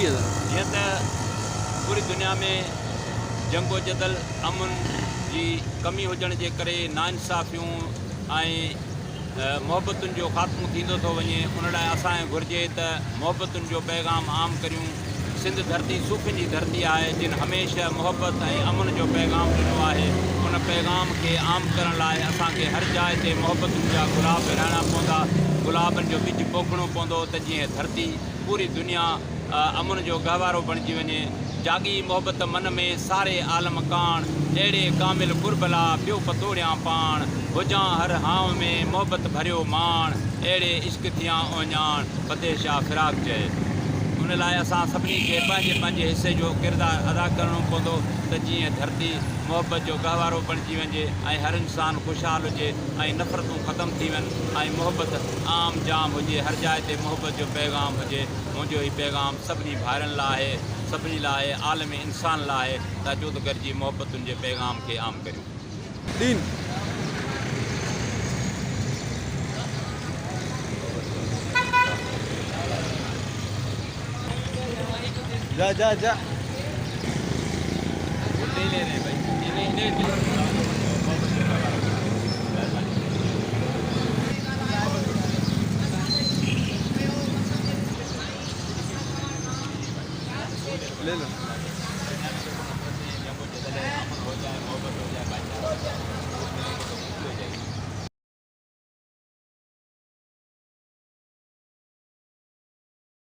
जीअं त पूरी दुनिया में जंगो जदल अमन जी कमी हुजण जे करे नाइंसाफ़ियूं ऐं मोहबतुनि जो ख़ात्मो थींदो थो वञे। उन लाइ असांखे घुरिजे त मोहबतुनि जो पैगाम आम करियूं। सिंध धरती सूफ़ियुनि जी धरती आहे जिन हमेशह मोहबत ऐं अमन जो पैगाम ॾिनो आहे। उन पैगाम खे आम करण लाइ असांखे हर जाइ ते मोहबतुनि जा गुलाब विरहाइणा पवंदा, गुलाबनि जो ॿिज पोखणो पवंदो त जीअं धरती पूरी दुनिया अमन जो गहवारो बणिजी वञे। जागी मोहबत मन में सारे आलम काण, अहिड़े कामिल कुरबला पियो पतोड़ियां पाण, हुजां हर हाव में मोहबत भरियो माण, अहिड़े इश्क थियां ओञाण, फतेह शाह फिराक चए। उन लाइ असां सभिनी खे पंहिंजे पंहिंजे हिसे जो किरदारु अदा करणो पवंदो त जीअं धरती मोहबत जो गहवारो बणिजी वञे ऐं हर इंसानु ख़ुशहाल हुजे ऐं नफ़रतूं ख़तमु थी वञनि ऐं मोहबत आम जाम हुजे, हर जाइ ते मोहबत जो पैगाम हुजे। मुंहिंजो हीउ पैगाम सभिनी भाइरनि लाइ आहे, सभिनी लाइ आलमी इंसान लाइ त अचो त गॾिजी मोहबतुनि जे पैगाम खे आम करियूं। जा जा जा ले रहे भाई, ले लो।